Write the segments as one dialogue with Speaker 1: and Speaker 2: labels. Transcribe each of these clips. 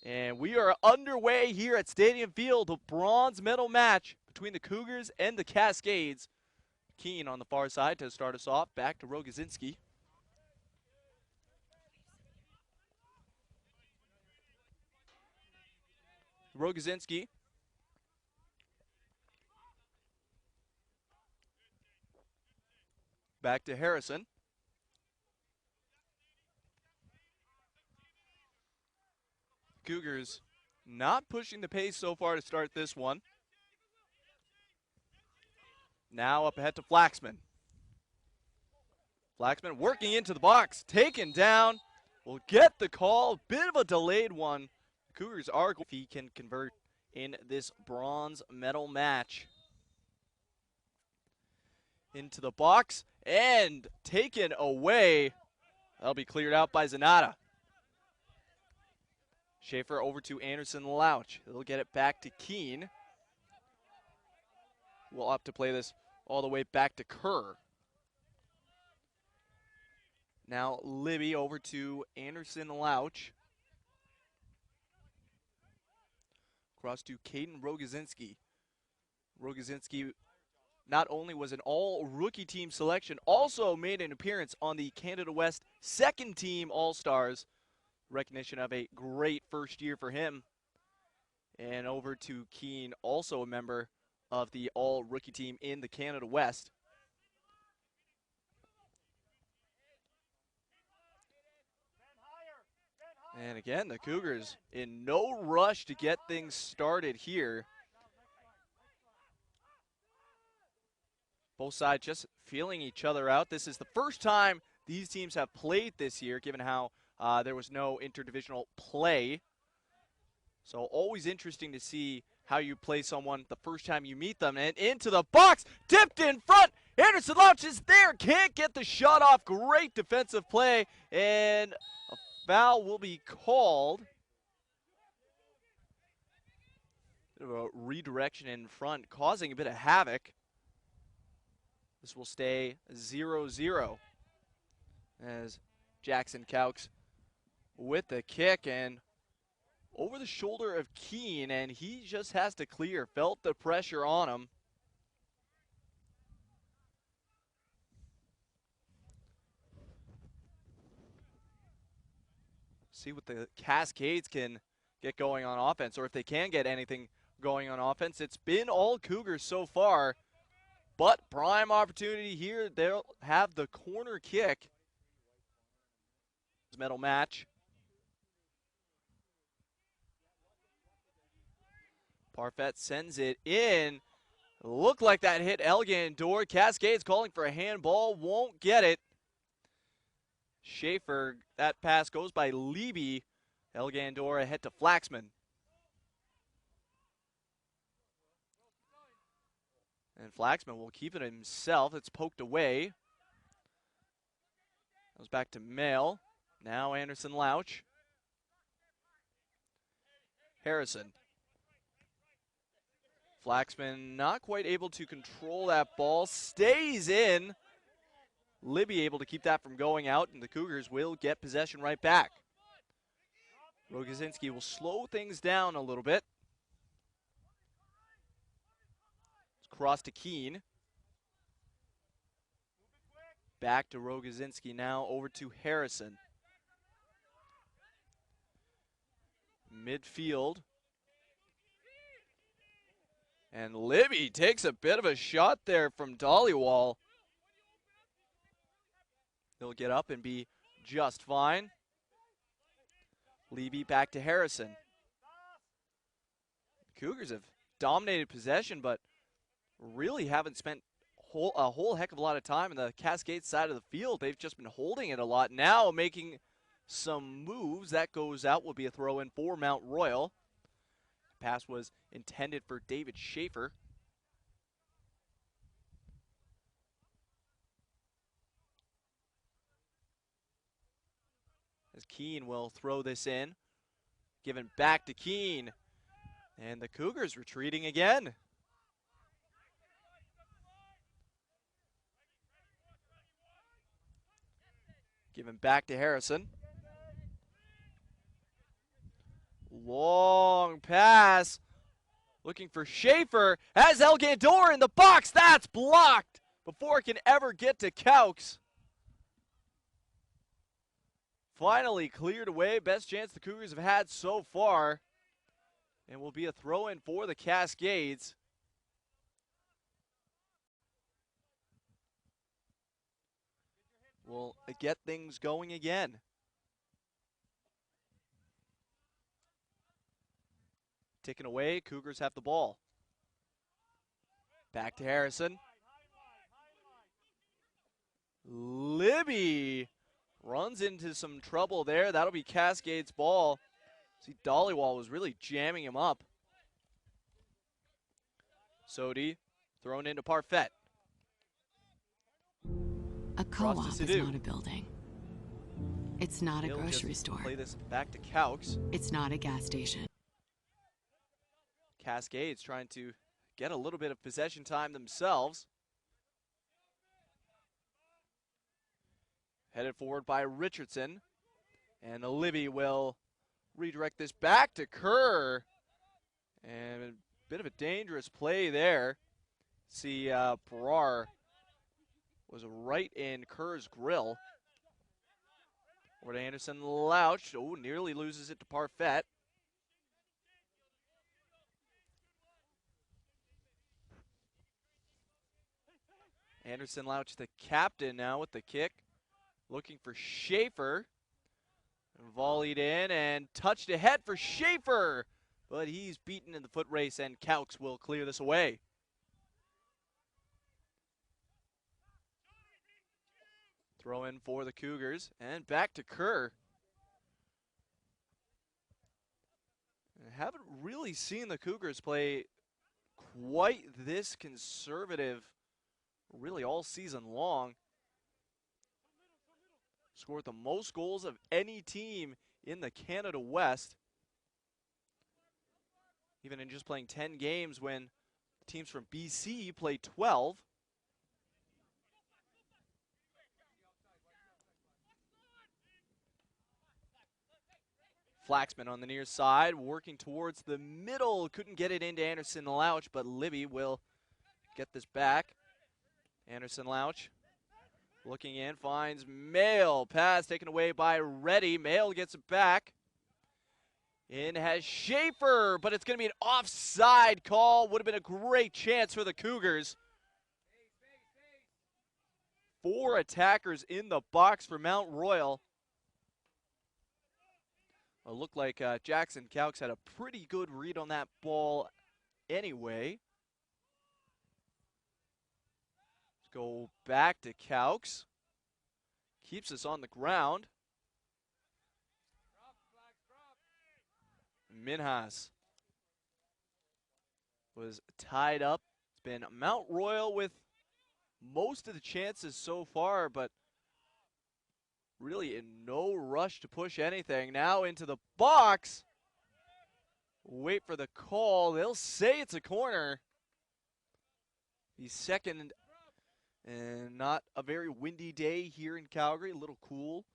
Speaker 1: And we are underway here at Stadium Field, a bronze medal match between the Cougars and the Cascades. Keene on the far side to start us off, back to Rogozinski. Rogozinski. Back to Harrison. Cougars not pushing the pace so far to start this one. Now up ahead to Flaxman. Flaxman working into the box, taken down. Will get the call. Bit of a delayed one. Cougars are if he can convert in this bronze medal match. Into the box and taken away. That'll be cleared out by Zanata. Schaefer over to Anderson Louch. He'll get it back to Keene. We'll opt to play this all the way back to Kerr. Now Libby over to Anderson Louch. Across to Caden Rogozinski. Rogozinski not only was an all-rookie team selection, also made an appearance on the Canada West second team All-Stars. Recognition of a great first year for him. And over to Keene, also a member of the all-rookie team in the Canada West. And again, the Cougars in no rush to get things started here. Both sides just feeling each other out. This is the first time these teams have played this year, given how there was no interdivisional play. So always interesting to see how you play someone the first time you meet them. And into the box, tipped in front. Anderson Louch is there, can't get the shot off. Great defensive play, and a foul will be called. Bit of a redirection in front, causing a bit of havoc. This will stay 0-0 as Jackson Cowks with the kick and over the shoulder of Keene, and he just has to clear. Felt the pressure on him. See what the Cascades can get going on offense, or if they can get anything going on offense. It's been all Cougars so far, but prime opportunity here. They'll have the corner kick. Medal match. Parfait sends it in. Looked like that hit Elgandor. Cascades calling for a handball. Won't get it. Schaefer, that pass goes by Leby. Elgandor ahead to Flaxman. And Flaxman will keep it himself. It's poked away. Goes back to Mail. Now Anderson Louch. Harrison. Flaxman not quite able to control that ball. Stays in. Libby able to keep that from going out, and the Cougars will get possession right back. Rogozinski will slow things down a little bit. Cross to Keene. Back to Rogozinski now, over to Harrison. Midfield. And Libby takes a bit of a shot there from Dollywall. He'll get up and be just fine. Leby back to Harrison. Cougars have dominated possession, but really haven't spent a whole heck of a lot of time in the Cascade side of the field. They've just been holding it a lot. Now making some moves. That goes out, will be a throw in for Mount Royal. Pass was intended for David Schaefer. As Keene will throw this in. Given back to Keene. And the Cougars retreating again. Given back to Harrison. Long pass. Looking for Schaefer. Has Elgandor in the box. That's blocked before it can ever get to Caux. Finally cleared away. Best chance the Cougars have had so far. And will be a throw-in for the Cascades. Will get things going again. Taken away, Cougars have the ball. Back to Harrison. Libby runs into some trouble there. That'll be Cascades' ball. See, Dollywall was really jamming him up. Sodi thrown into Parfait.
Speaker 2: A co-op is not a building. It's not a grocery store.
Speaker 1: Play this back to Caux.
Speaker 2: It's not a gas station.
Speaker 1: Cascades trying to get a little bit of possession time themselves. Headed forward by Richardson. And Libby will redirect this back to Kerr. And a bit of a dangerous play there. See, Brar was right in Kerr's grill. Over to Anderson Louch. Oh, nearly loses it to Parfait. Anderson Louch, the captain now with the kick. Looking for Schaefer. Volleyed in and touched ahead for Schaefer. But he's beaten in the foot race and Caux will clear this away. Throw in for the Cougars and back to Kerr. I haven't really seen the Cougars play quite this conservative really all season long. Scored the most goals of any team in the Canada West. Even in just playing 10 games when teams from BC play 12. Flaxman on the near side, working towards the middle. Couldn't get it into Anderson Louch, but Libby will get this back. Anderson Louch looking in, finds Mail. Pass taken away by Reddy. Mail gets it back. In has Schaefer, but it's going to be an offside call. Would have been a great chance for the Cougars. 4 attackers in the box for Mount Royal. It looked like Jackson Caux had a pretty good read on that ball anyway. Let's go back to Caux. Keeps us on the ground. Minhas was tied up. It's been Mount Royal with most of the chances so far, but really in no rush to push anything. Now into the box. Wait for the call. They'll say it's a corner. The second, and not a very windy day here in Calgary. A little cool.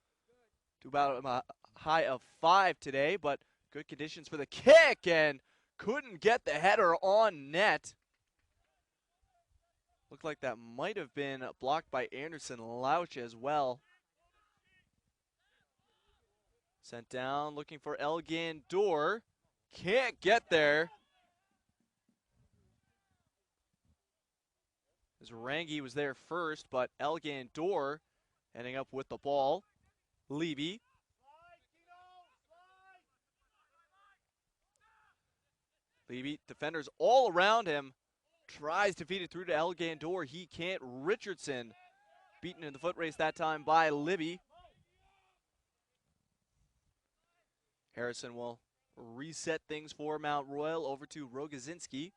Speaker 1: To about a high of 5 today, but good conditions for the kick, and couldn't get the header on net. Looked like that might have been blocked by Anderson Louch as well. Sent down, looking for Elgandor. Can't get there. As Rangi was there first, but Elgandor ending up with the ball. Levy. Levy, defenders all around him. Tries to feed it through to Elgandor. He can't. Richardson beaten in the foot race that time by Libby. Harrison will reset things for Mount Royal. Over to Rogozinski.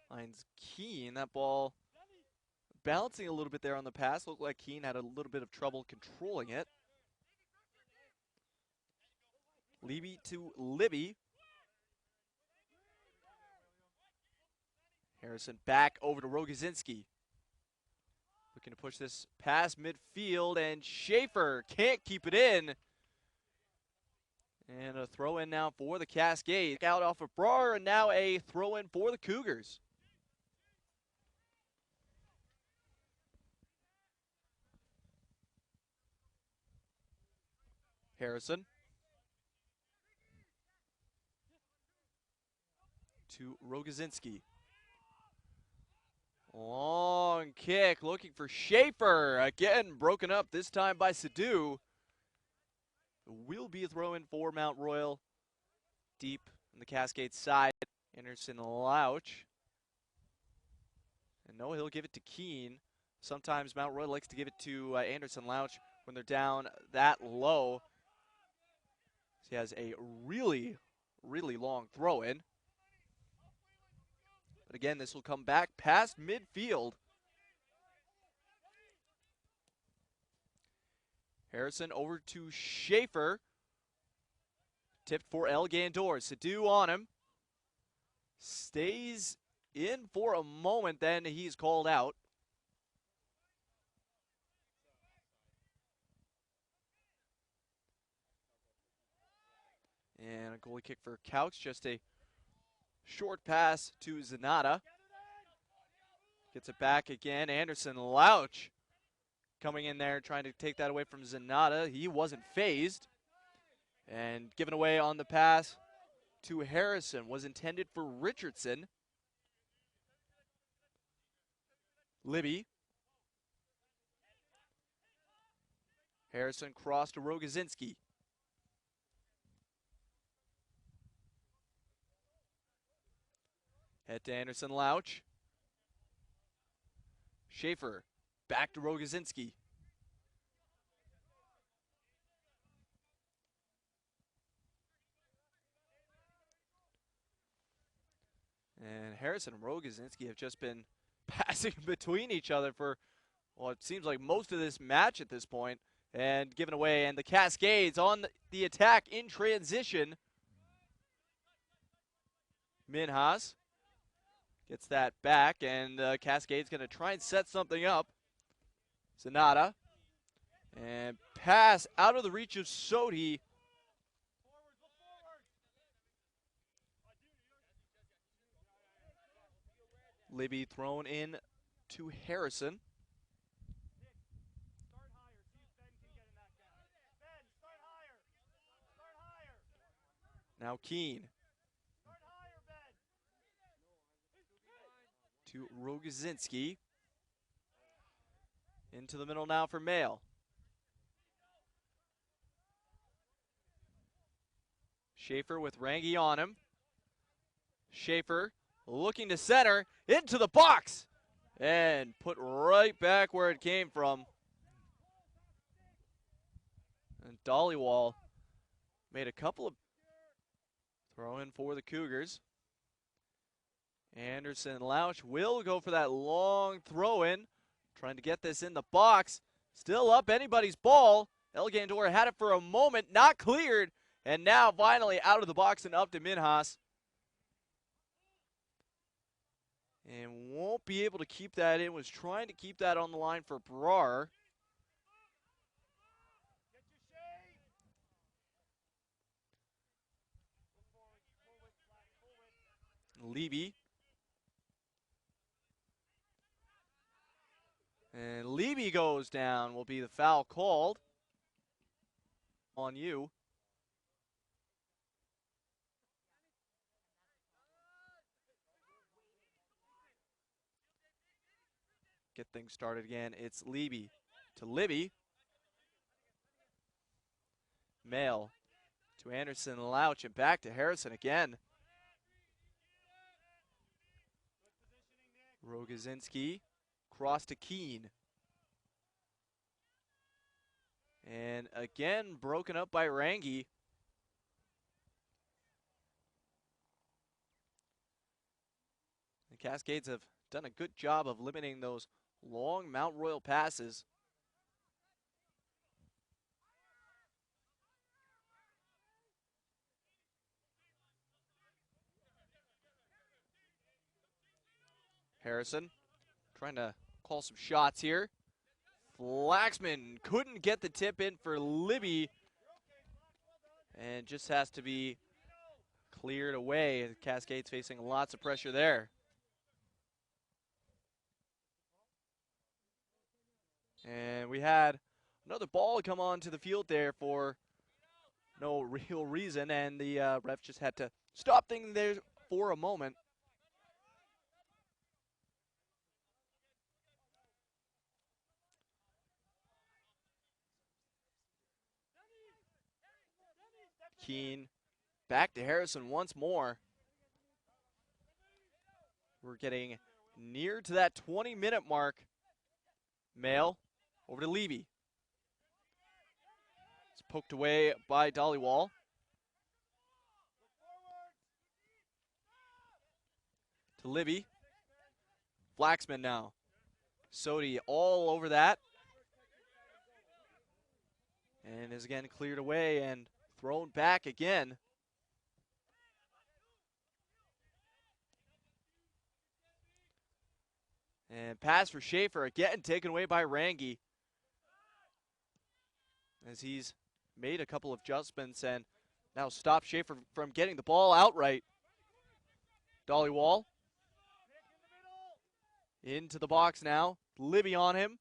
Speaker 1: Finds Keene. That ball bouncing a little bit there on the pass. Looked like Keene had a little bit of trouble controlling it. Levy to Libby. Harrison back over to Rogozinski. Looking to push this past midfield, and Schaefer can't keep it in. And a throw in now for the Cascade. Out off of Brar, and now a throw in for the Cougars. Harrison. To Rogozinski. Long kick, looking for Schaefer. Again, broken up, this time by Sadu. Will be a throw in for Mount Royal. Deep on the Cascade side. Anderson Louch. And no, he'll give it to Keene. Sometimes Mount Royal likes to give it to Anderson Louch when they're down that low. He has a really, really long throw in. But again, this will come back past midfield. Harrison over to Schaefer. Tipped for El Gandor. Sadu on him. Stays in for a moment, then he's called out. And a goalie kick for Couch. Just a short pass to Zanata. Gets it back again. Anderson Louch coming in there trying to take that away from Zanata. He wasn't phased. And given away on the pass to Harrison. Was intended for Richardson. Libby. Harrison cross to Rogozinski. Head to Anderson Louch. Schaefer back to Rogozinski. And Harrison and Rogozinski have just been passing between each other for, well, it seems like most of this match at this point. And given away, and the Cascades on the attack in transition. Minhas gets that back, and Cascade's going to try and set something up. Zanata. And pass out of the reach of Sodi. Libby thrown in to Harrison. Now Keene. To Rogozinski. Into the middle now for Mail. Schaefer with Rangi on him. Schaefer looking to center, into the box, and put right back where it came from. And Dollywall made a couple of throw in for the Cougars. Anderson Louch will go for that long throw in, trying to get this in the box. Still up, anybody's ball. El Gandor had it for a moment, not cleared, and now finally out of the box and up to Minhas. And won't be able to keep that in. Was trying to keep that on the line for Brar. Levy. And Levy goes down. Will be the foul called on you. Get things started again. It's Levy to Libby. Mail to Anderson Louch and back to Harrison again. Rogozinski cross to Keene. And again broken up by Rangi. The Cascades have done a good job of limiting those long Mount Royal passes. Harrison trying to call some shots here. Flaxman couldn't get the tip in for Libby, and just has to be cleared away. Cascades facing lots of pressure there. And we had another ball come onto the field there for no real reason, and the ref just had to stop things there for a moment. Keene back to Harrison once more. We're getting near to that 20-minute mark. Mail over to Levy. It's poked away by Dollywall. To Libby. Flaxman now. Sodi all over that. And is again cleared away and thrown back again. And pass for Schaefer, again taken away by Rangi. As he's made a couple of adjustments and now stopped Schaefer from getting the ball outright. Dollywall. Into the box now. Libby on him.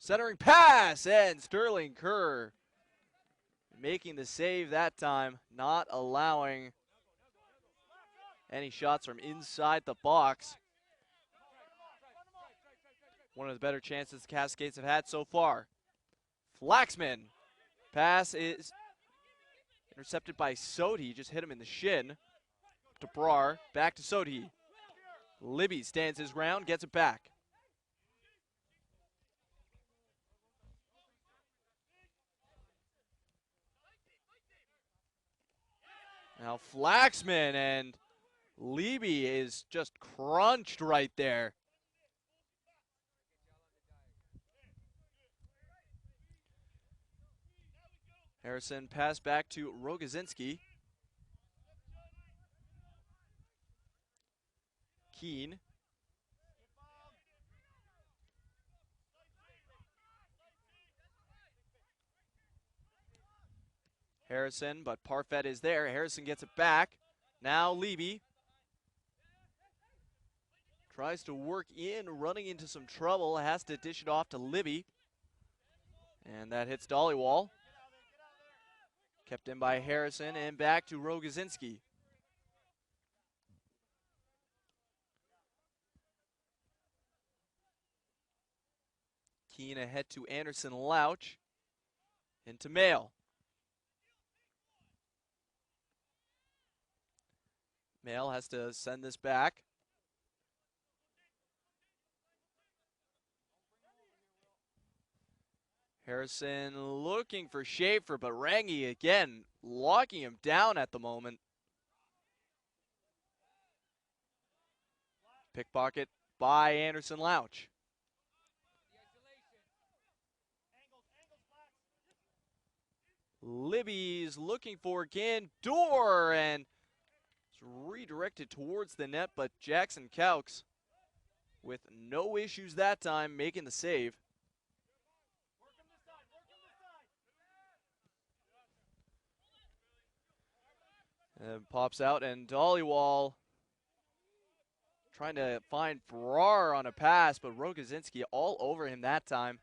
Speaker 1: Centering pass, and Sterling Kerr making the save that time, not allowing any shots from inside the box. One of the better chances the Cascades have had so far. Flaxman. Pass is intercepted by Sodi. Just hit him in the shin. To Brar. Back to Sodi. Libby stands his ground, gets it back. Now Flaxman, and Libby is just crunched right there. Harrison pass back to Rogozinski. Keene. Harrison, but Parfait is there. Harrison gets it back. Now Levy tries to work in, running into some trouble. Has to dish it off to Libby. And that hits Dollywall. Kept in by Harrison, and back to Rogozinski. Keene ahead to Anderson Louch. Into Mail. Mail has to send this back. Harrison looking for Schaefer, but Rangi again locking him down at the moment. Pickpocket by Anderson Louch. Libby's looking for again. Door, and it's redirected towards the net, but Jackson Cowks with no issues that time making the save. And pops out, and Dollywall trying to find Brar on a pass, but Rogozinski all over him that time.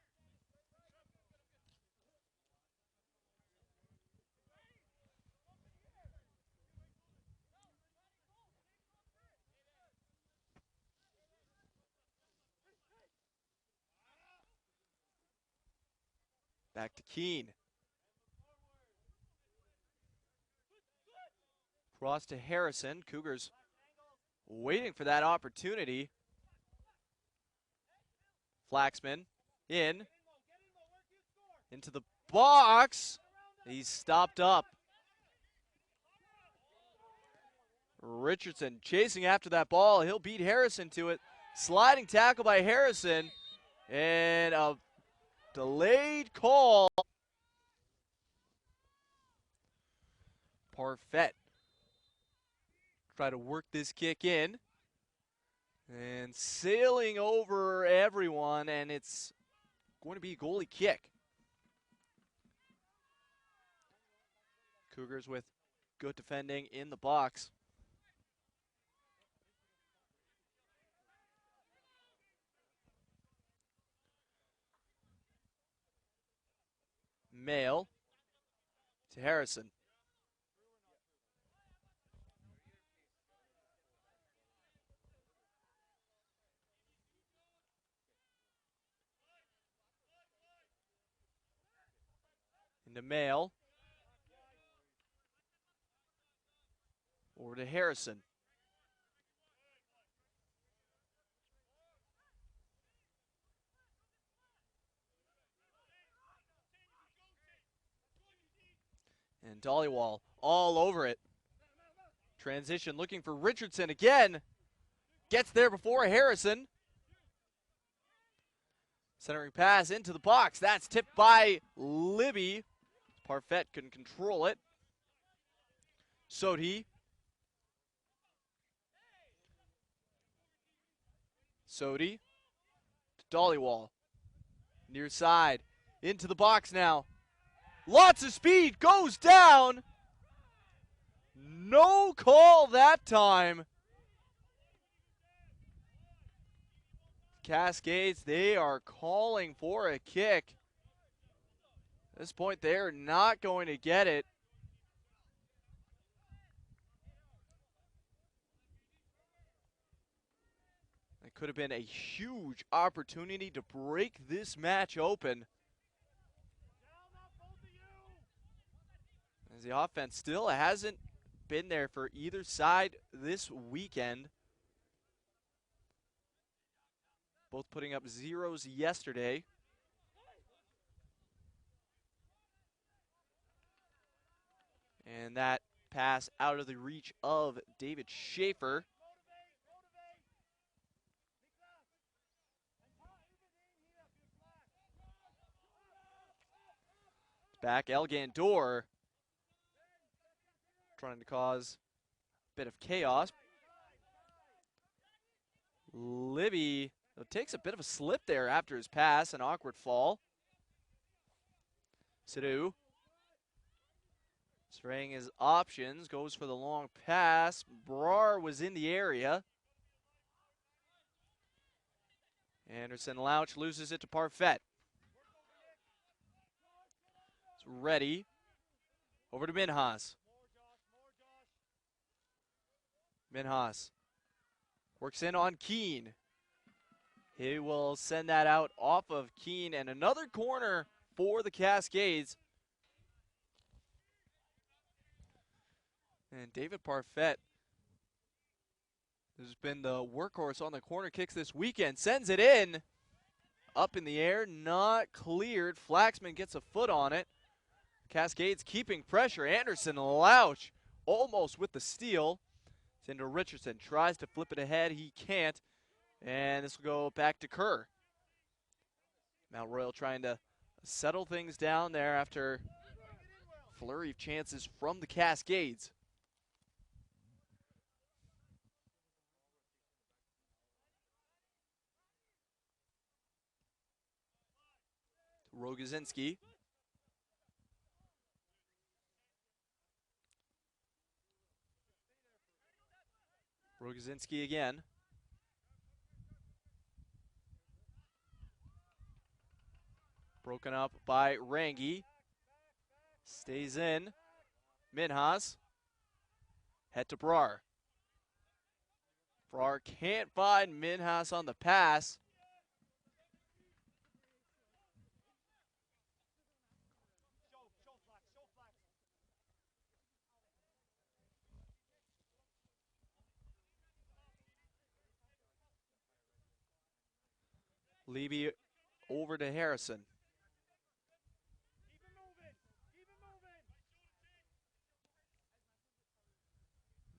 Speaker 1: Back to Keene. Cross to Harrison. Cougars waiting for that opportunity. Flaxman in. Into the box. He's stopped up. Richardson chasing after that ball. He'll beat Harrison to it. Sliding tackle by Harrison. And a delayed call. Parfait. Try to work this kick in. And sailing over everyone, and it's going to be a goalie kick. Cougars with good defending in the box. Mail to Harrison. Into Mail. Over to Harrison. And Dollywall all over it. Transition looking for Richardson again. Gets there before Harrison. Centering pass into the box. That's tipped by Libby. Parfait couldn't control it. Sodi. Sodi to Dollywall. Near side. Into the box now. Lots of speed. Goes down. No call that time. Cascades, they are calling for a kick. At this point, they're not going to get it. It could have been a huge opportunity to break this match open. As the offense still hasn't been there for either side this weekend. Both putting up zeros yesterday. And that pass out of the reach of David Schaefer. Back Elgandor. Trying to cause a bit of chaos. Libby takes a bit of a slip there after his pass, an awkward fall. Sidhu. Surveying his options, goes for the long pass. Brar was in the area. Anderson Louch loses it to Parfait. It's ready. Over to Minhas. Minhas works in on Keene. He will send that out off of Keene, and another corner for the Cascades. And David Parfait has been the workhorse on the corner kicks this weekend. Sends it in. Up in the air, not cleared. Flaxman gets a foot on it. Cascades keeping pressure. Anderson Louch almost with the steal. It's into Richardson. Tries to flip it ahead. He can't. And this will go back to Kerr. Mount Royal trying to settle things down there after flurry of chances from the Cascades. Rogozinski. Rogozinski again. Broken up by Rangi. Stays in. Minhas. Head to Brar. Brar can't find Minhas on the pass. Levy over to Harrison.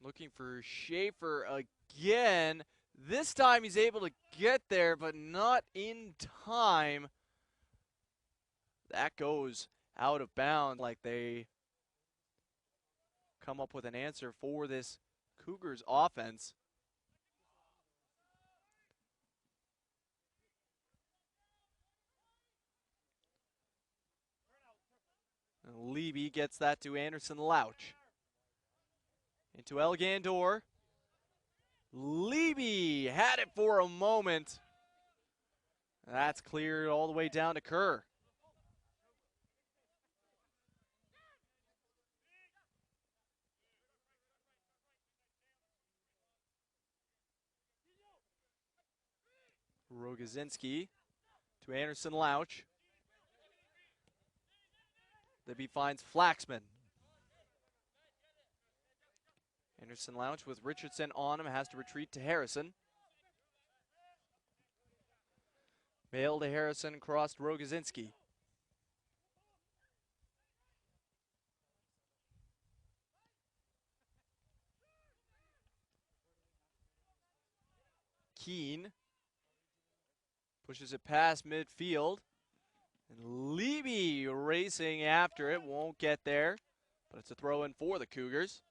Speaker 1: Looking for Schaefer again. This time he's able to get there, but not in time. That goes out of bounds. Like they come up with an answer for this Cougars offense. Leby gets that to Anderson Louch. Into Elgandor. Leby had it for a moment. That's cleared all the way down to Kerr. Rogozinski to Anderson Louch. Libby finds Flaxman. Anderson Louch with Richardson on him has to retreat to Harrison. Mail to Harrison across to Rogozinski. Keene pushes it past midfield. And Leby racing after it, won't get there, but it's a throw in for the Cougars.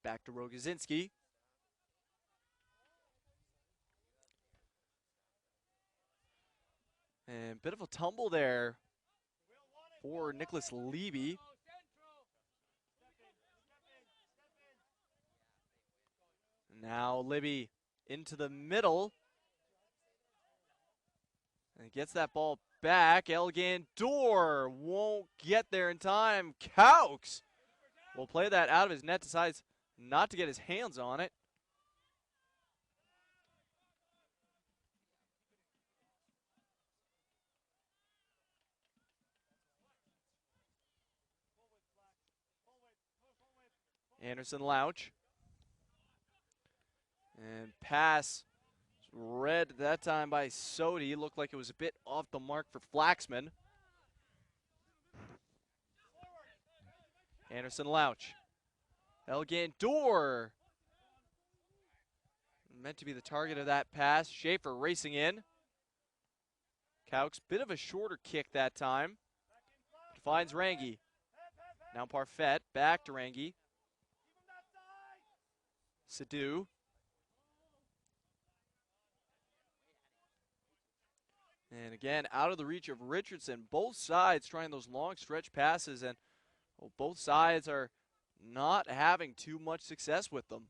Speaker 1: Back to Rogozinski. And a bit of a tumble there for Nicholas Leby. Now Libby into the middle. And gets that ball back. Elgandor won't get there in time. Caux will play that out of his net, decides not to get his hands on it. Anderson Louch. And pass read that time by Sodi. Looked like it was a bit off the mark for Flaxman. Anderson Louch. Elgandor. Meant to be the target of that pass. Schaefer racing in. Caux, bit of a shorter kick that time. Finds Rangi. Now Parfait, back to Rangi. Sadu. And again, out of the reach of Richardson. Both sides trying those long stretch passes, and both sides are not having too much success with them.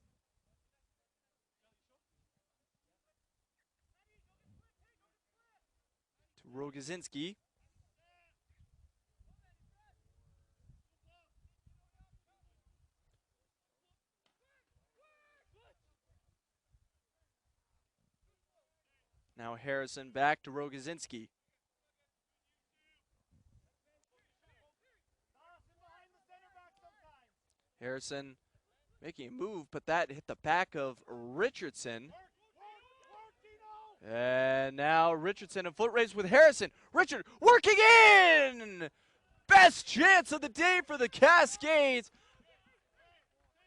Speaker 1: To Rogozinski. Now Harrison back to Rogozinski. Harrison making a move, but that hit the back of Richardson. And now Richardson in foot race with Harrison. Richard working in! Best chance of the day for the Cascades.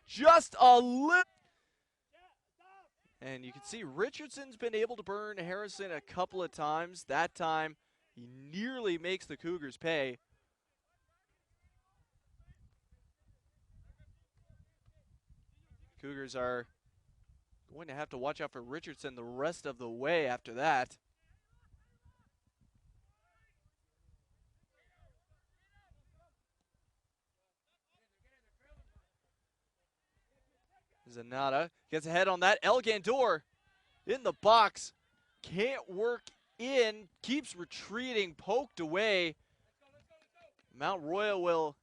Speaker 1: Just a little. And you can see Richardson's been able to burn Harrison a couple of times. That time, he nearly makes the Cougars pay. Cougars are going to have to watch out for Richardson the rest of the way after that. Zanata gets ahead on that. Elgandor in the box. Can't work in. Keeps retreating. Poked away. Mount Royal will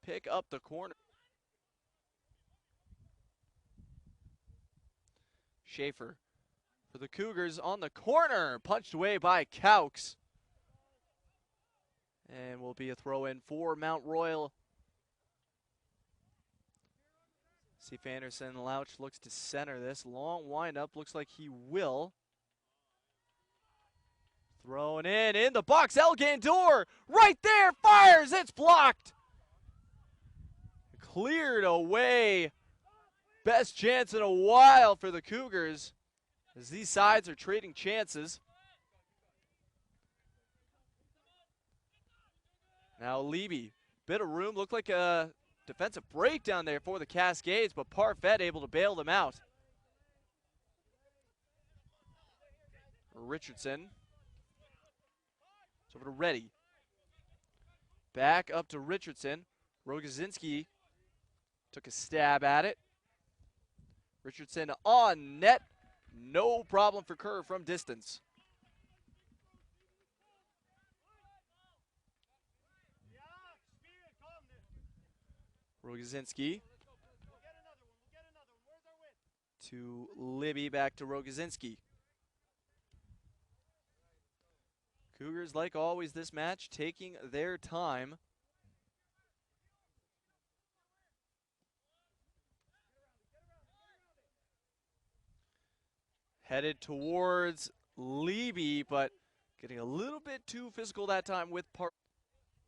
Speaker 1: pick up the corner. Schaefer for the Cougars on the corner. Punched away by Caux. And will be a throw in for Mount Royal. See if Anderson Louch looks to center this. Long windup. Looks like he will. Thrown in the box. Elgandor right there. Fires. It's blocked. Cleared away. Best chance in a while for the Cougars as these sides are trading chances. Now Leby. Bit of room. Looked like a defensive breakdown there for the Cascades, but Parfait able to bail them out. Richardson. It's over to Reddy. Back up to Richardson. Rogozinski took a stab at it. Richardson on net. No problem for Kerr from distance. Rogozinski to Libby, back to Rogozinski. Cougars, like always this match, taking their time. Headed towards Libby, but getting a little bit too physical that time with Park.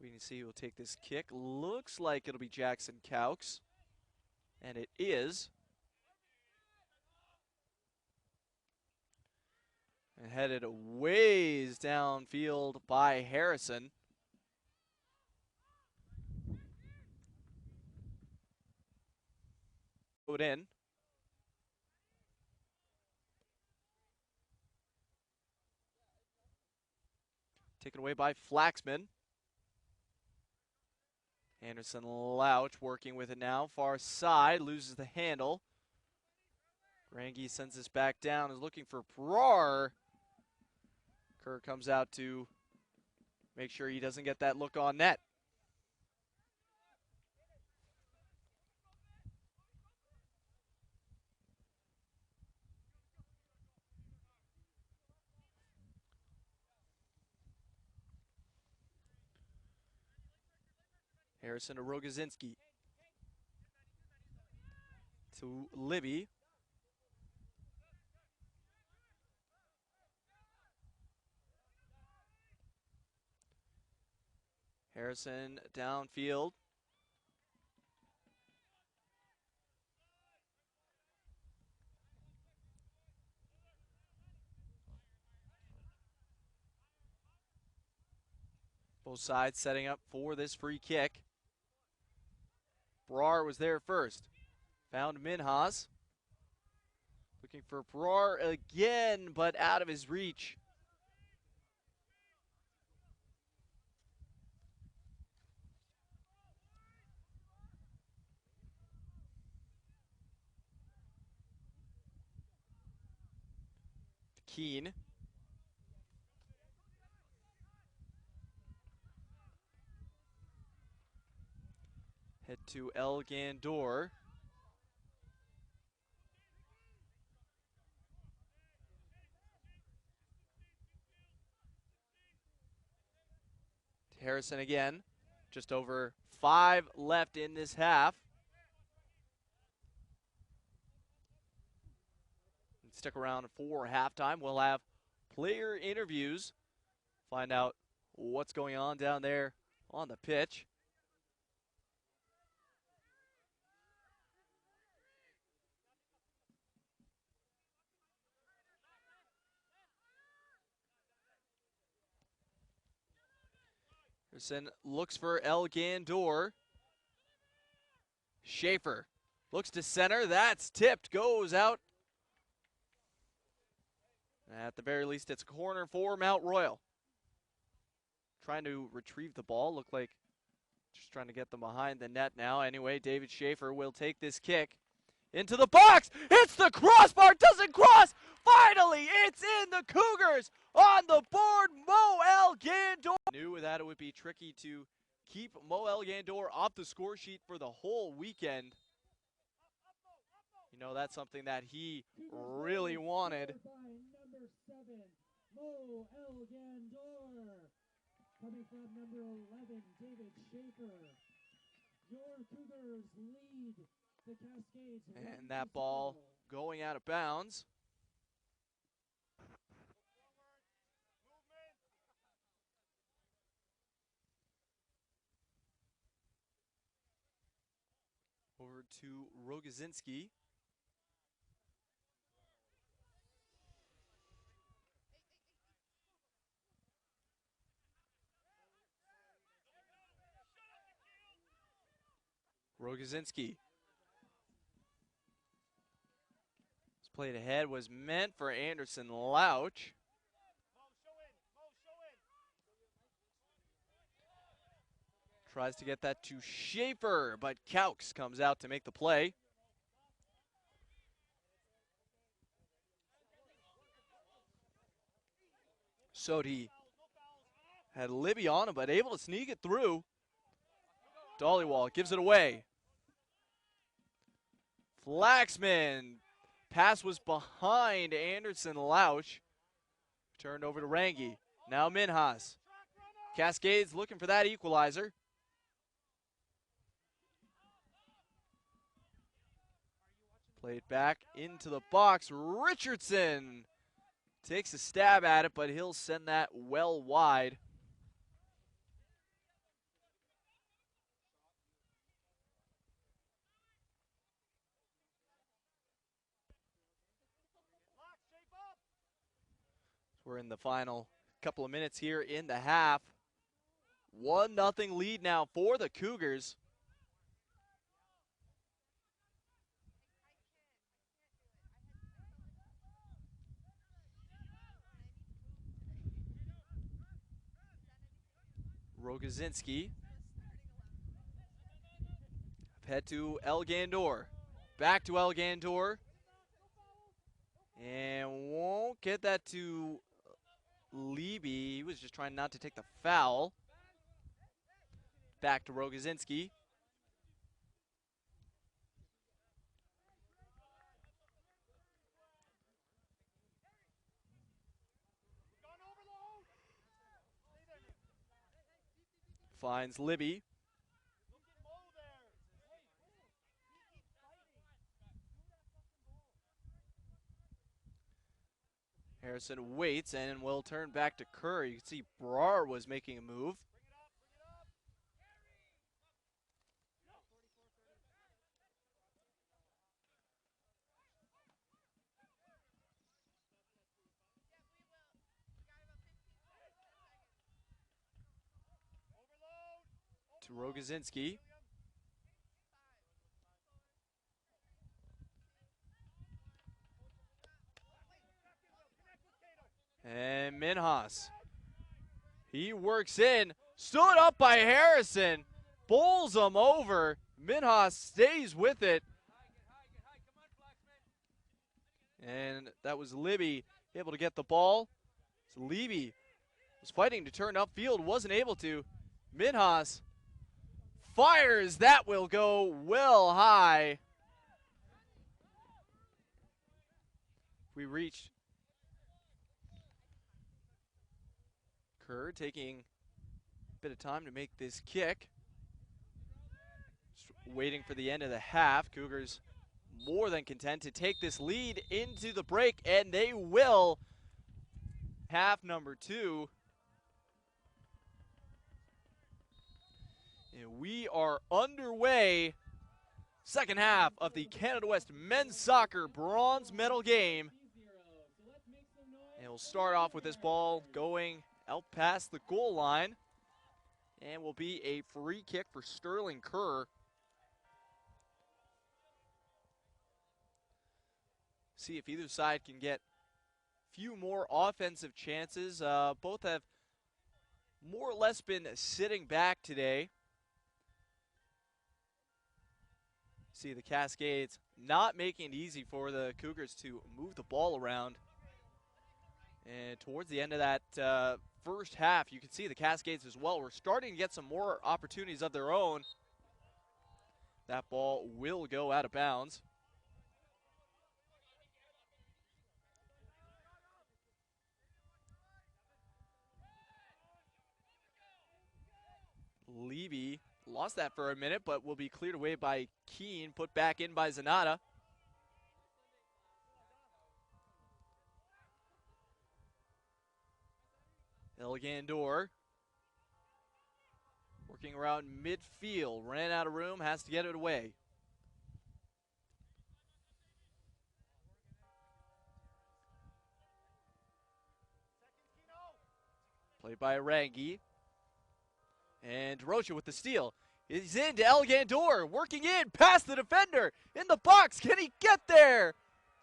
Speaker 1: We can see who will take this kick. Looks like it'll be Jackson Cowks. And it is. And headed ways downfield by Harrison. Put in. Taken away by Flaxman. Anderson Louch working with it now. Far side, loses the handle. Rangi sends this back down, is looking for Brar. Kerr comes out to make sure he doesn't get that look on net. Harrison to Rogozinski. To Libby. Harrison downfield. Both sides setting up for this free kick. Brar was there first. Found Minhas. Looking for Brar again, but out of his reach. Keane. Head to El Gandor. Harrison again. Just over 5 left in this half. Stick around for halftime. We'll have player interviews. Find out what's going on down there on the pitch. Harrison looks for El Gandor. Schaefer looks to center. That's tipped. Goes out. At the very least, it's a corner for Mount Royal. Trying to retrieve the ball. Looked like just trying to get them behind the net now. Anyway, David Schaefer will take this kick into the box. It's the crossbar. Doesn't cross. Finally, it's in. The Cougars on the board. Mo El Gandor. Knew that it would be tricky to keep Mo El Gandor off the score sheet for the whole weekend. You know, that's something that he really wanted.
Speaker 3: Number 7, Mo El Gandor. Coming from number 11, David Schaefer. Your Cougars lead the Cascades.
Speaker 1: And that ball going out of bounds. Over to Rogozinski. Rogozinski. This played ahead was meant for Anderson Louch. Tries to get that to Schaefer, but Kaux comes out to make the play. Sodi had Libby on him, but able to sneak it through. Dollywall gives it away. Flaxman. Pass was behind Anderson Lauch. Turned over to Rangi. Now Minhas. Cascades looking for that equalizer. Played back into the box. Richardson takes a stab at it, but he'll send that well wide. We're in the final couple of minutes here in the half. 1-0 lead now for the Cougars. Rogozinski. Head to El Gandor. Back to El Gandor. And won't get that to Leby. He was just trying not to take the foul. Back to Rogozinski. Finds Libby. Harrison waits and will turn back to Kerr. You can see Brar was making a move. To Rogozinski. And Minhas. He works in. Stood up by Harrison. Bowls him over. Minhas stays with it. And that was Libby able to get the ball. So Libby was fighting to turn upfield. Wasn't able to. Minhas fires. That will go well high. We reached Kerr taking a bit of time to make this kick. Just waiting for the end of the half. Cougars more than content to take this lead into the break, and they will. Half number 2. And we are underway. Second half of the Canada West men's soccer bronze medal game. And we'll start off with this ball going out past the goal line. And will be a free kick for Sterling Kerr. See if either side can get a few more offensive chances. Both have more or less been sitting back today. See the Cascades not making it easy for the Cougars to move the ball around. And towards the end of that first half, you can see the Cascades as well. We're starting to get some more opportunities of their own. That ball will go out of bounds. Leby lost that for a minute, but will be cleared away by Keene, put back in by Zanata. El Gandor working around midfield, ran out of room, has to get it away. Played by Rangi. And Rocha with the steal. He's into El Gandor, working in, past the defender, in the box. Can he get there?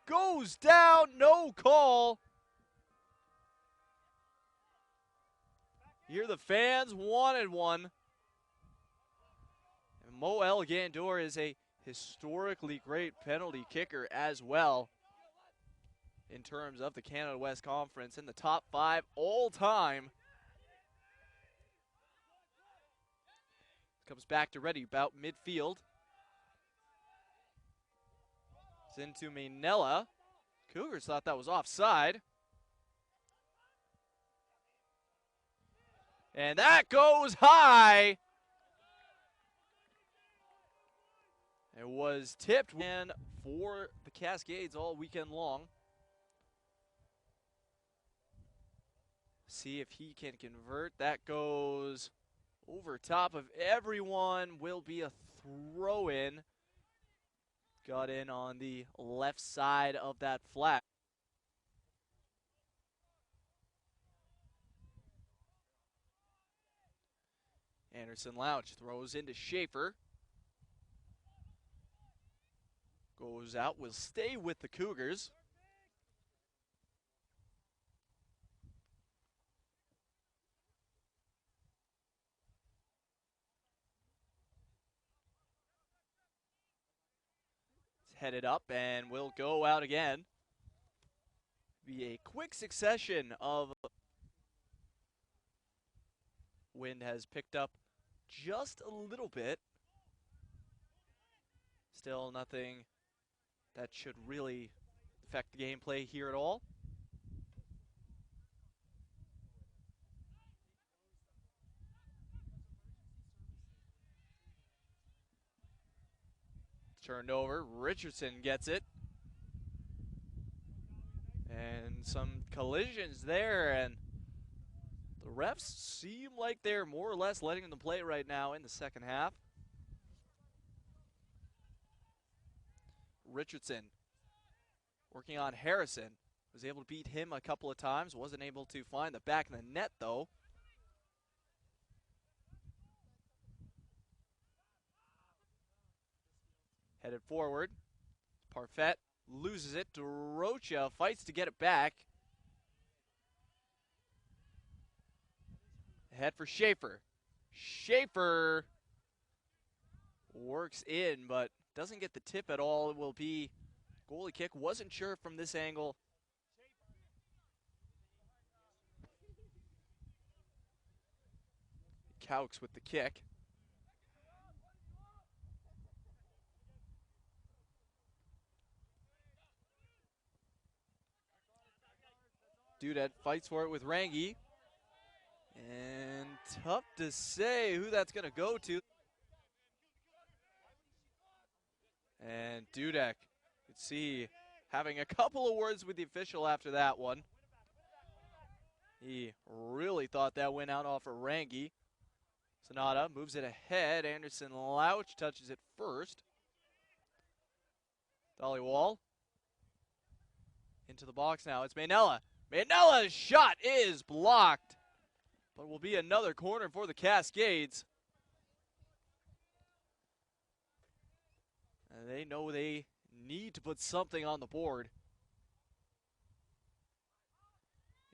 Speaker 1: Goes down, no call. Here the fans wanted one. Moel Gandor is a historically great penalty kicker as well in terms of the Canada West Conference, in the top 5 all time. Comes back to ready about midfield. It's into Mainella. Cougars thought that was offside. And that goes high. It was tipped for the Cascades all weekend long. See if he can convert. That goes over top of everyone. Will be a throw-in. Got in on the left side of that flag. Anderson Louch throws into Schaefer. Goes out, will stay with the Cougars. It's headed up and will go out again. Be a quick succession of wind has picked up just a little bit. Still nothing that should really affect the gameplay here at all. Turned over, Richardson gets it. And some collisions there, and the refs seem like they're more or less letting them play right now in the second half. Richardson working on Harrison. Was able to beat him a couple of times. Wasn't able to find the back of the net, though. Headed forward. Parfait loses it. DeRocha fights to get it back. Ahead for Schaefer. Schaefer works in, but doesn't get the tip at all. It will be goalie kick. Wasn't sure from this angle. Caux with the kick. Dudet fights for it with Rangi. And tough to say who that's going to go to. And Dudek, you can see, having a couple of words with the official after that one. He really thought that went out off of Rangi. Sonata moves it ahead. Anderson Louch touches it first. Dollywall into the box now. It's Mainella. Mainella's shot is blocked, but will be another corner for the Cascades. And they know they need to put something on the board.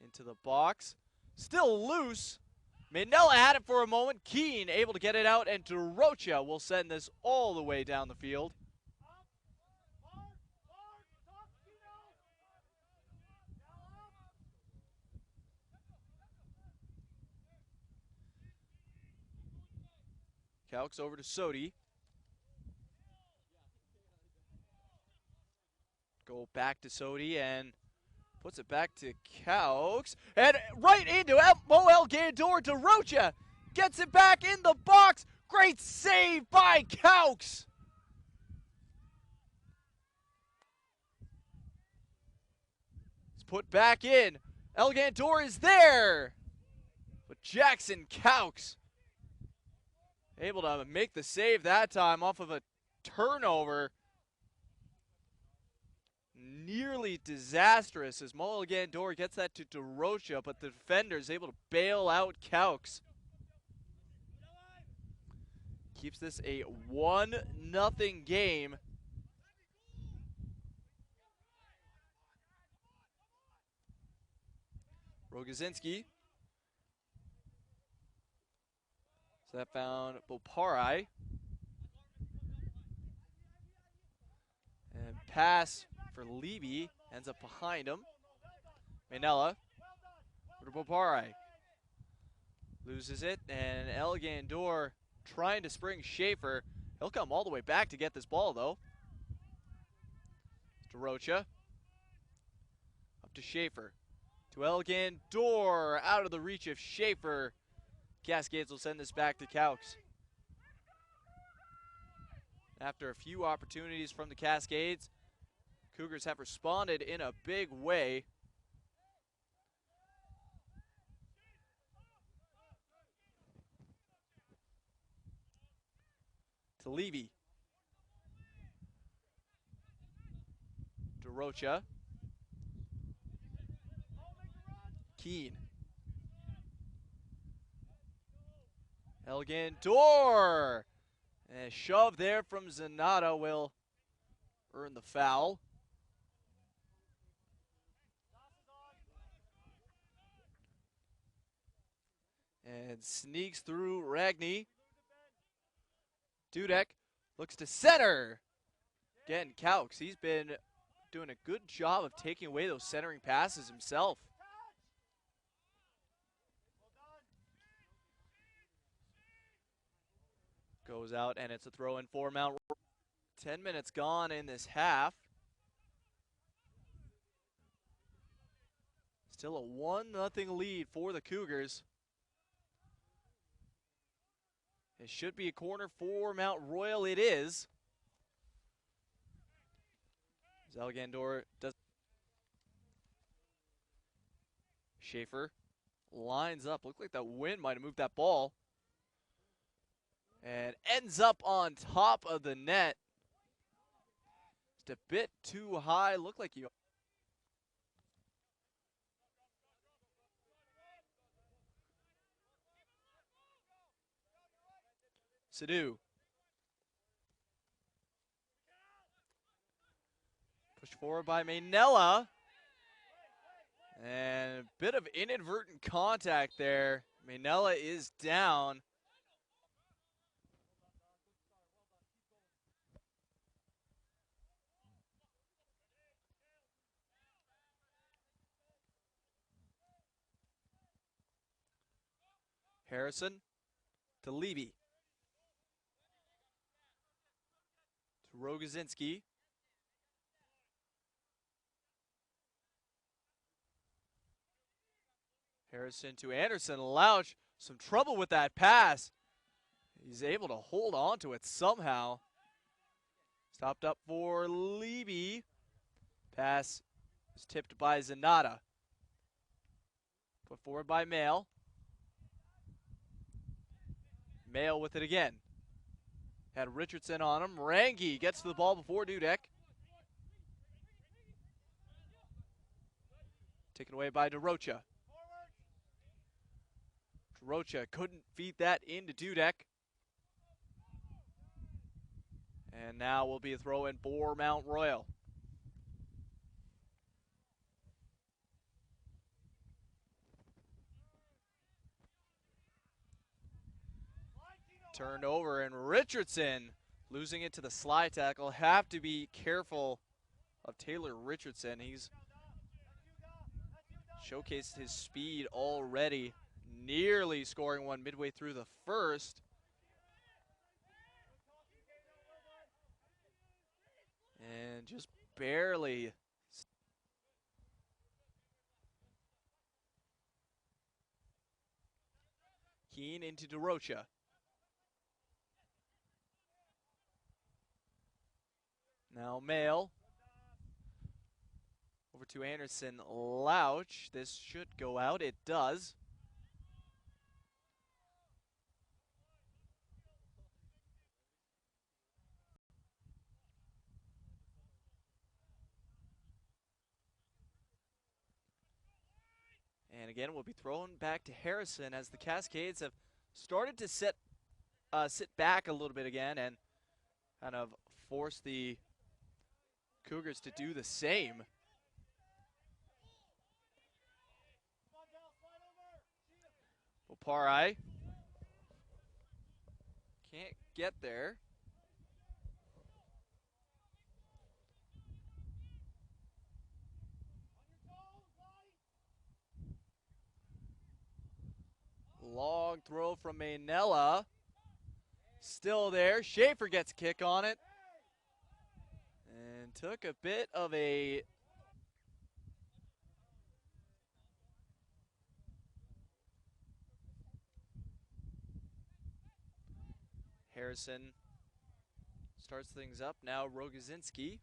Speaker 1: Into the box. Still loose. Mainella had it for a moment. Keane able to get it out, and DeRocha will send this all the way down the field. Caux over to Sodi. Go back to Sodi and puts it back to Caux. And right into Moel Gandor. DeRocha gets it back in the box. Great save by Caux. It's put back in. El Gandor is there. But Jackson Caux able to make the save that time off of a turnover. Nearly disastrous as Moel Gandor gets that to DeRocha, but the defender is able to bail out Caux. Keeps this a 1-0 game. Rogozinski. So that found Boparai. pass for Levy. Ends up behind him. Manella. For Bopare. Loses it, and Elgandor trying to spring Schaefer. He'll come all the way back to get this ball, though. DeRocha. Up to Schaefer. To Elgandor. Out of the reach of Schaefer. Cascades will send this back to Caux. After a few opportunities from the Cascades, Cougars have responded in a big way. To Levy. DeRocha. Keene. Elgandor. And a shove there from Zanata will earn the foul. And sneaks through Ragni. Dudek looks to center. Again, Caux, he's been doing a good job of taking away those centering passes himself. Goes out, and it's a throw in for Mount. 10 minutes gone in this half. Still a 1-0 lead for the Cougars. It should be a corner for Mount Royal. It is. Elgandor does. Schaefer lines up. Looked like that wind might have moved that ball. And ends up on top of the net. Just a bit too high. Looked like you. Sadu. Pushed forward by Manella. And a bit of inadvertent contact there. Manella is down. Harrison to Levy. To Rogozinski. Harrison to Anderson. Louch, some trouble with that pass. He's able to hold on to it somehow. Stopped up for Levy. Pass is tipped by Zanata. Put forward by Mail. Mail with it again. Had Richardson on him. Rangi gets to the ball before Dudek. Taken away by DeRocha. DeRocha couldn't feed that into Dudek. And now will be a throw in for Mount Royal. Turned over, and Richardson losing it to the slide tackle. Have to be careful of Taylor Richardson. He's showcased his speed already, nearly scoring one midway through the first. And just barely. Keene into DeRocha. Now Mail. Over to Anderson Louch. This should go out. It does. And again, we'll be thrown back to Harrison as the Cascades have started to sit back a little bit again and kind of force the Cougars to do the same. Opari can't get there. Long throw from Maynella. Still there. Schaefer gets a kick on it. And took a bit of a Harrison starts things up. Now Rogozinski.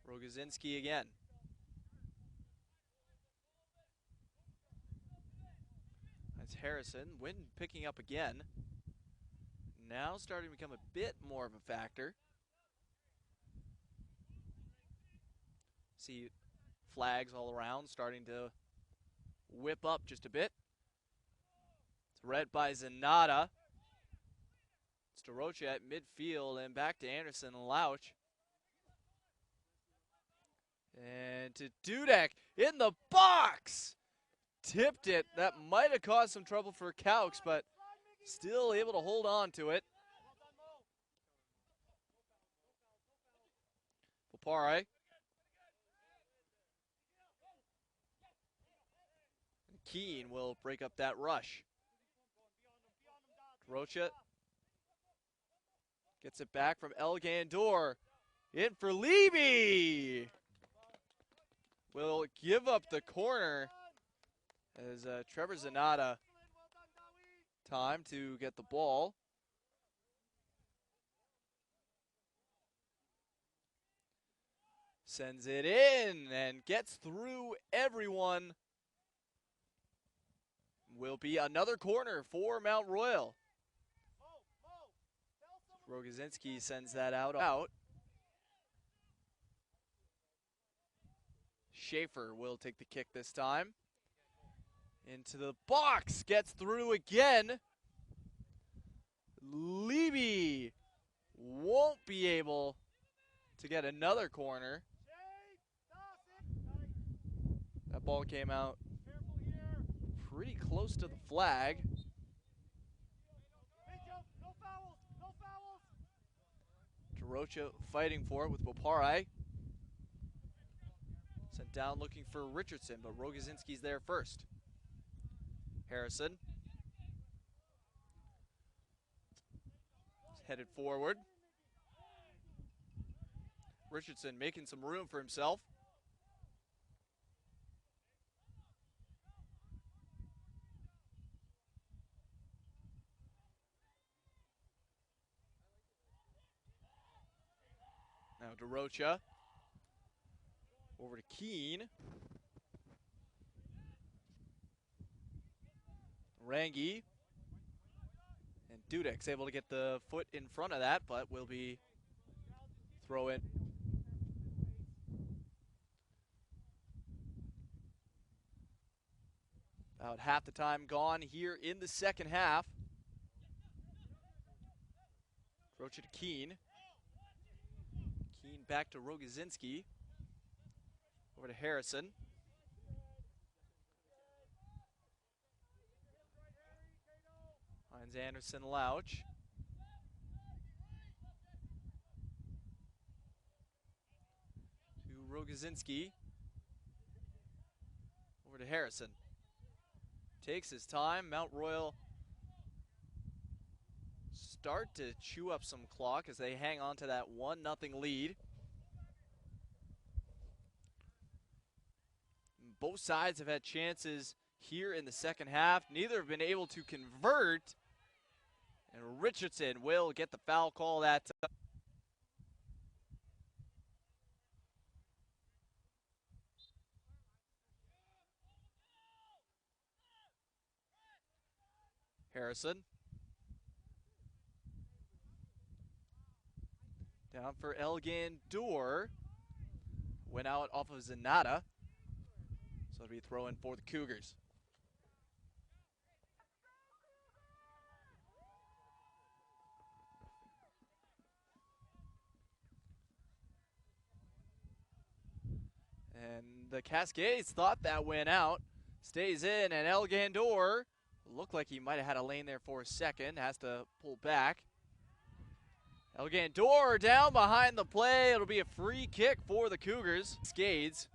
Speaker 1: Rogozinski again. That's Harrison. Wynn picking up again. Now starting to become a bit more of a factor. See flags all around starting to whip up just a bit. It's read by Zanata. It's DeRocha at midfield and back to Anderson and Louch. And to Dudek in the box! Tipped it. That might have caused some trouble for Caux, but still able to hold on to it. Popare. Keane will break up that rush. Rocha gets it back from El Gandor. In for Levy. Will give up the corner as Trevor Zanata time to get the ball. Sends it in and gets through everyone. Will be another corner for Mount Royal. Rogozinski sends that out. Schaefer will take the kick this time. Into the box, gets through again. Levy won't be able to get another corner. That ball came out pretty close to the flag. DeRocha fighting for it with Popare. Sent down looking for Richardson, but Rogozinski's there first. Harrison. Headed forward. Richardson making some room for himself. Now DeRocha. Over to Keane. Rangi. And Dudek's able to get the foot in front of that, but will be throw in. About half the time gone here in the second half. Rocha to Keane. Keane back to Rogozinski. Over to Harrison. Finds Anderson Louch. To Rogozinski. Over to Harrison. Takes his time. Mount Royal start to chew up some clock as they hang on to that 1-0 lead. Both sides have had chances here in the second half. Neither have been able to convert. And Richardson will get the foul call that time. Harrison. Down for El Gandor. Went out off of Zanata. So it'll be throw in for the Cougars. And the Cascades thought that went out. Stays in, and El Gandor looked like he might have had a lane there for a second. Has to pull back. El Gandor down behind the play. It'll be a free kick for the Cougars. Cascades.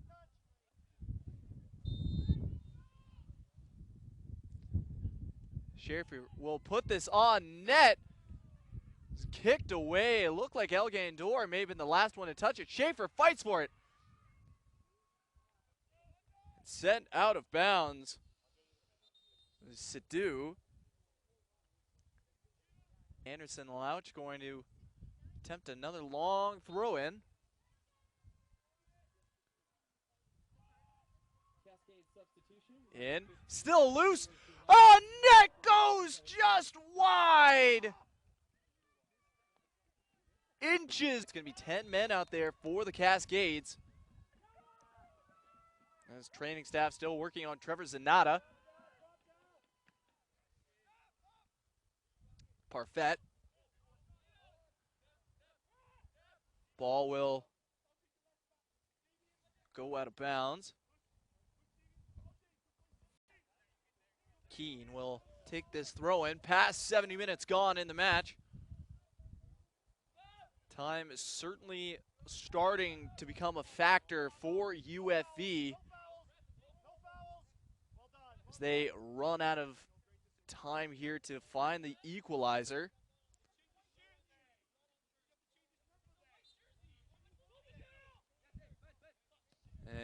Speaker 1: Schaefer will put this on net. It's kicked away. It looked like El Gandor may have been the last one to touch it. Schaefer fights for it. Sent out of bounds. Sidhu. Anderson Louch going to attempt another long throw in. In. Still loose. Oh, net goes just wide. Inches. It's going to be 10 men out there for the Cascades. As training staff still working on Trevor Zanata. Parfait. Ball will go out of bounds. Keene will take this throw in. Past 70 minutes gone in the match. Time is certainly starting to become a factor for UFV as they run out of time here to find the equalizer.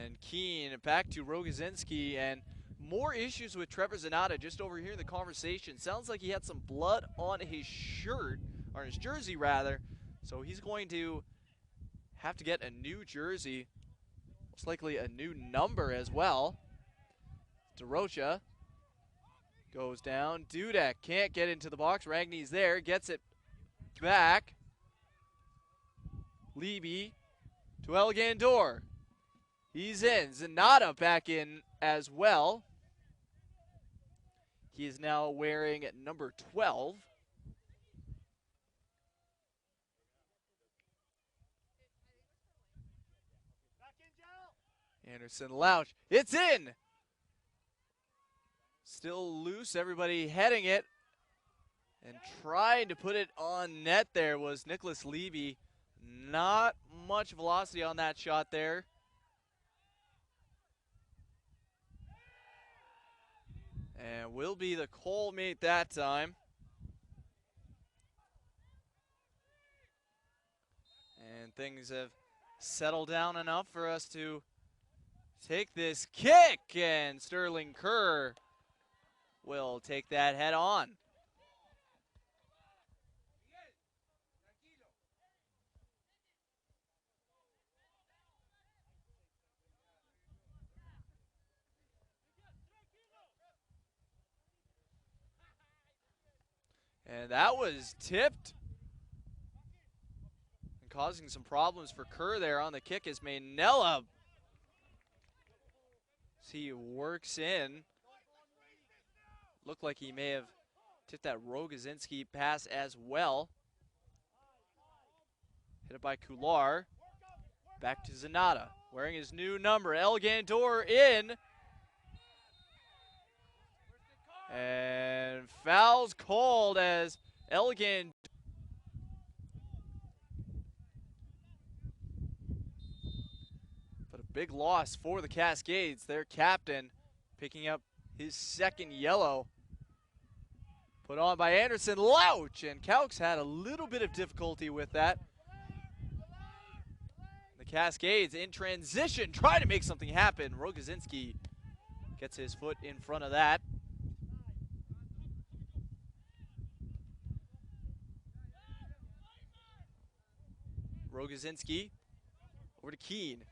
Speaker 1: And Keene back to Rogozinski, and more issues with Trevor Zanata just over here in the conversation. Sounds like he had some blood on his shirt, or his jersey rather, so he's going to have to get a new jersey, most likely a new number as well. DeRocha goes down. Dudek can't get into the box. Ragni's there, gets it back. Levy to El Gandor. He's in. Zanata back in as well. He is now wearing number 12. Anderson Louch. It's in! Still loose. Everybody heading it. And trying to put it on net there was Nicholas Levy. Not much velocity on that shot there. And will be the Cole mate that time. And things have settled down enough for us to take this kick. And Sterling Kerr will take that head on. And that was tipped and causing some problems for Kerr there on the kick as Maynella, as he works in. Looked like he may have tipped that Rogozinski pass as well. Hit it by Kular. Back to Zanata, wearing his new number. El Gandor in. And fouls called as El Gandor. But a big loss for the Cascades. Their captain picking up his second yellow. Put on by Anderson Louch, and Calx had a little bit of difficulty with that. The Cascades in transition, trying to make something happen. Rogozinski gets his foot in front of that. Rogozinski over to Keene.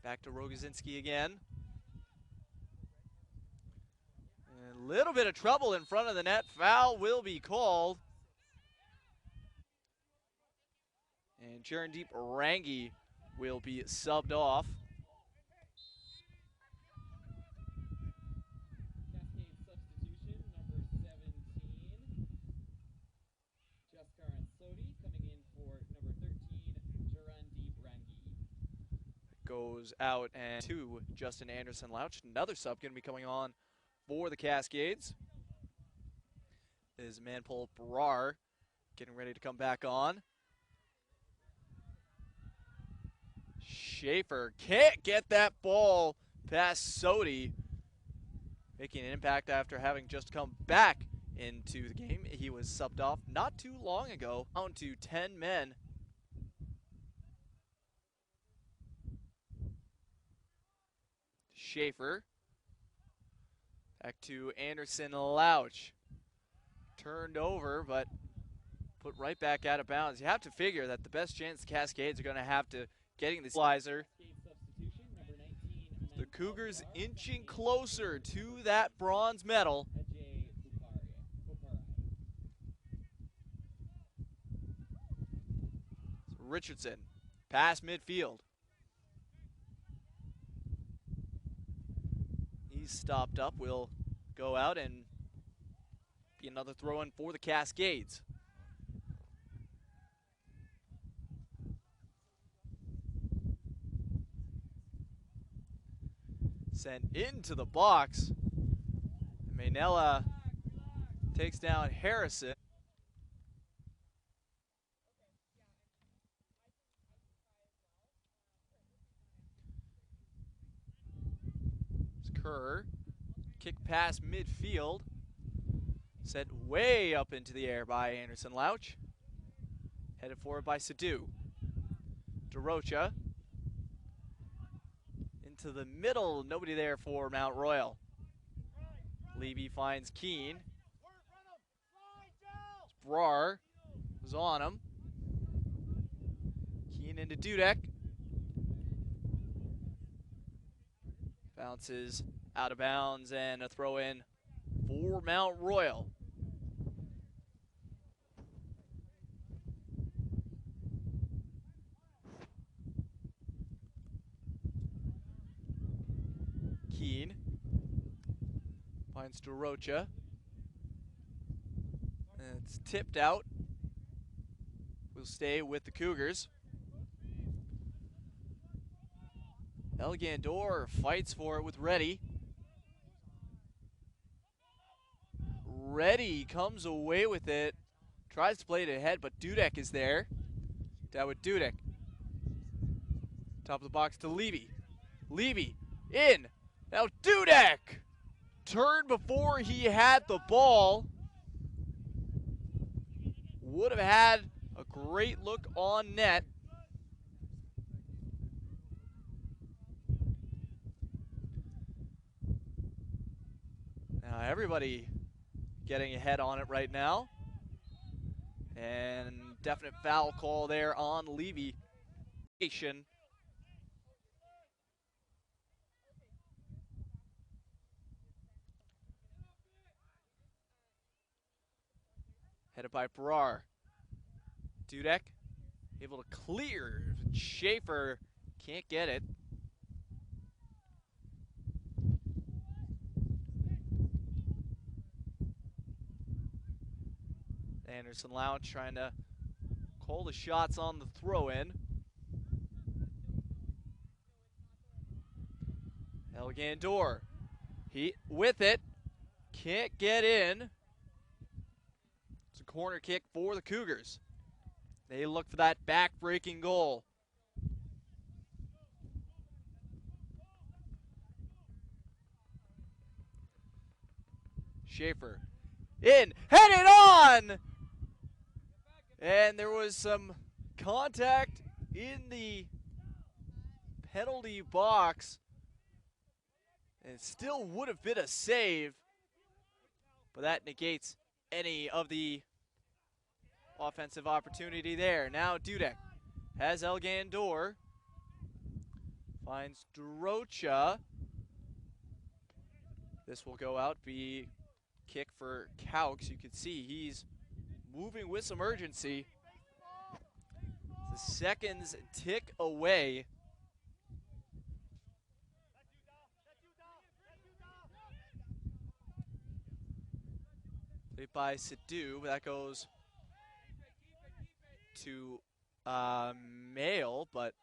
Speaker 1: Back to Rogozinski again. And a little bit of trouble in front of the net. Foul will be called. And Jarondeep Rangi will be subbed off.
Speaker 4: Coming in for number 13, Jarondeep Rangi.
Speaker 1: goes out, and to Justin Anderson-Louch. Another sub going to be coming on for the Cascades is Manpole Brar getting ready to come back on. Schaefer can't get that ball past Sodi, making an impact after having just come back into the game. He was subbed off not too long ago, down to 10 men. Schaefer. Back to Anderson-Louch. Turned over, but put right back out of bounds. You have to figure that the best chance the Cascades are going to have to getting the equalizer. The Cougars inching closer to that bronze medal. Richardson, past midfield. He's stopped up, will go out and be another throw-in for the Cascades. Sent into the box. Maynella takes down Harrison. Kerr, kick past midfield, sent way up into the air by Anderson-Louch. Headed forward by Sadu. DeRocha into the middle, nobody there for Mount Royal. Levy finds Keene. Brar was on him. Keene into Dudek. Bounces out of bounds and a throw in for Mount Royal. Keene finds DeRocha. And it's tipped out. Will stay with the Cougars. Elgandor fights for it with Reddy. Reddy comes away with it. Tries to play it ahead, but Dudek is there. Down with Dudek. Top of the box to Levy. Levy in. Now Dudek turned before he had the ball. Would have had a great look on net. Now everybody getting ahead on it right now. And definite foul call there on Levy. Headed by Brar. Dudek able to clear. Schaefer can't get it. Anderson-Louch trying to call the shots on the throw-in. Elgandor, he with it, can't get in. It's a corner kick for the Cougars. They look for that back-breaking goal. Schaefer in, headed on! And there was some contact in the penalty box. And it still would have been a save. But that negates any of the offensive opportunity there. Now Dudek has Elgandor. Finds DeRocha. This will go out, be kick for Caux. You can see he's moving with some urgency. The seconds tick away. Played by Sadu. That goes to Mail, but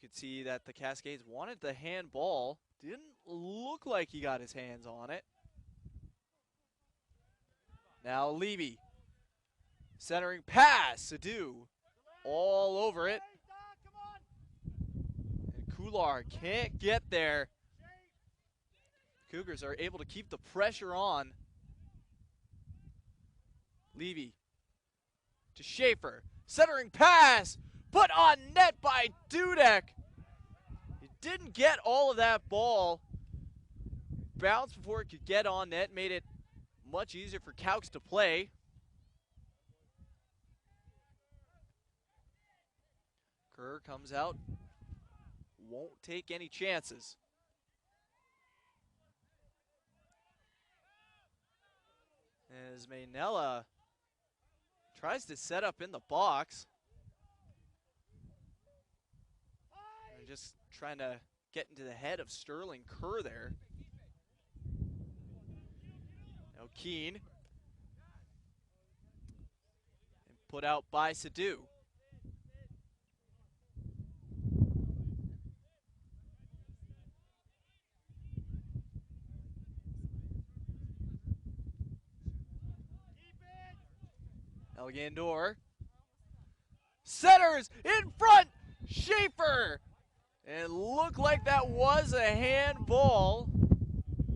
Speaker 1: could see that the Cascades wanted the handball. Didn't look like he got his hands on it. Now Levy. Centering pass. Sadu all over it. And Kular can't get there. Cougars are able to keep the pressure on. Levy to Schaefer. Centering pass. Put on net by Dudek. He didn't get all of that ball. Bounced before it could get on net. Made it much easier for Caux to play. Kerr comes out. Won't take any chances. As Maynella tries to set up in the box. And just trying to get into the head of Sterling Kerr there. Now Keene. And put out by Sadu. Elgandor. Centers in front. Schaefer. And looked like that was a handball.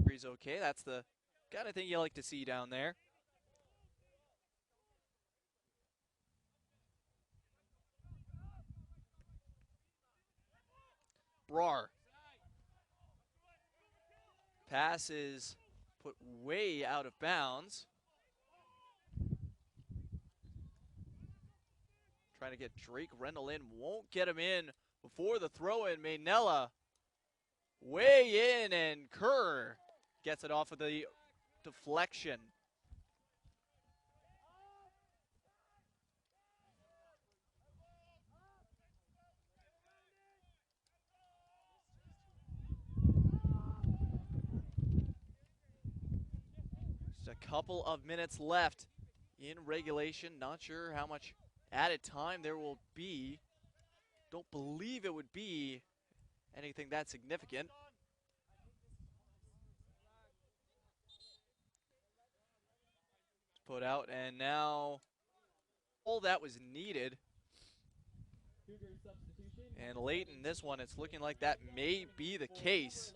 Speaker 1: He's okay. That's the kind of thing you like to see down there. Brar. Pass is put way out of bounds. Trying to get Drake Rendell in. Won't get him in before the throw in. Maynella way in, and Kerr gets it off of the deflection. Just a couple of minutes left in regulation. Not sure how much added time there will be. Don't believe it would be anything that significant. Put out, and now all that was needed. And late in this one, it's looking like that may be the case.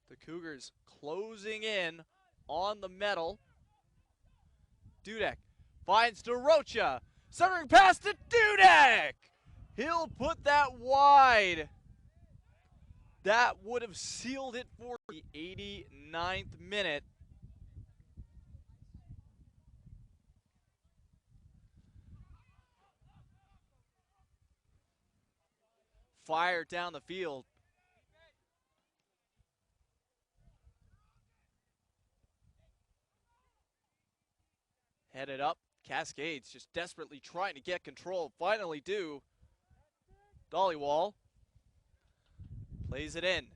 Speaker 1: The Cougars closing in on the medal. Dudek finds DeRocha. Centering pass to Dudek. He'll put that wide. That would have sealed it for the 89th minute. Fire down the field. Headed up. Cascades just desperately trying to get control. Finally do. Dollywall. Plays it in.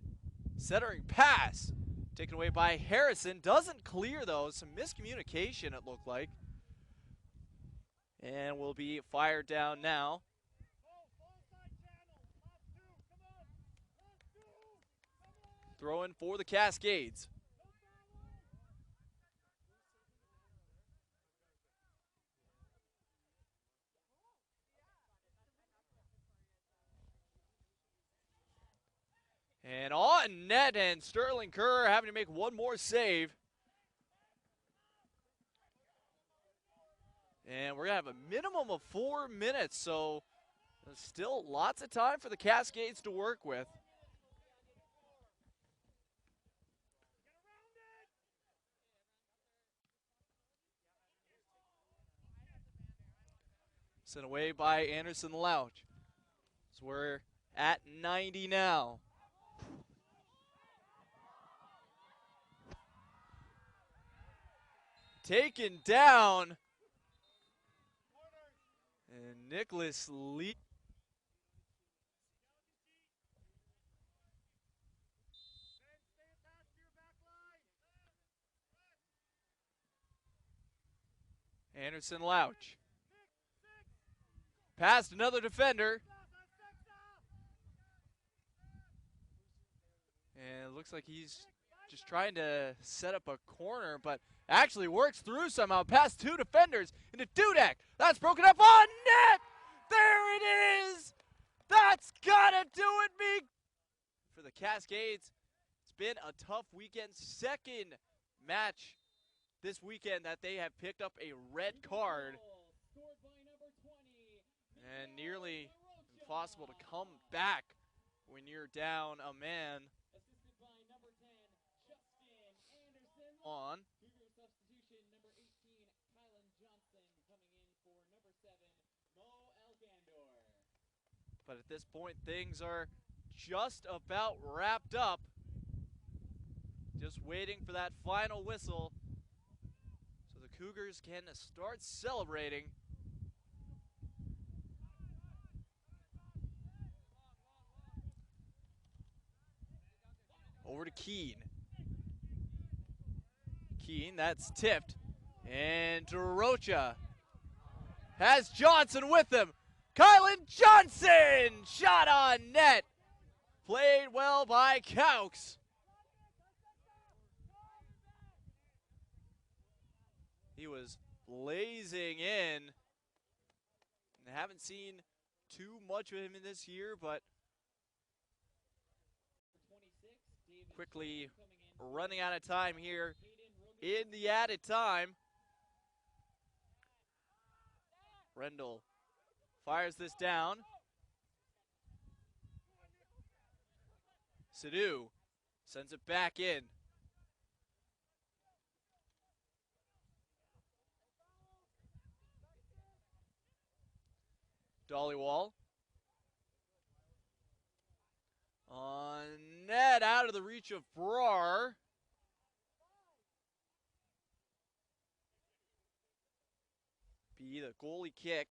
Speaker 1: Centering pass. Taken away by Harrison. Doesn't clear though. Some miscommunication it looked like. And will be fired down now. Throw in for the Cascades. And on net, and Sterling Kerr having to make one more save. And we're going to have a minimum of 4 minutes, so there's still lots of time for the Cascades to work with. Sent away by Anderson Louch. So we're at 90 now. Taken down. And Nicholas Lee. Anderson Louch. Past another defender. And it looks like he's just trying to set up a corner, but actually works through somehow past two defenders into Dudek. That's broken up on net! There it is! That's gotta do it, me! For the Cascades, it's been a tough weekend. Second match this weekend that they have picked up a red card. And nearly impossible to come back when you're down a man. On. But at this point, things are just about wrapped up. Just waiting for that final whistle so the Cougars can start celebrating. Over to Keene. Keene, that's tipped. And DeRocha has Johnson with him. Kylan Johnson! Shot on net. Played well by Caux. He was blazing in. I haven't seen too much of him in this year, but quickly running out of time here in the added time. Rendell fires this down. Sadu sends it back in. Dollywall. On net, out of the reach of Brar. Be the goalie kick.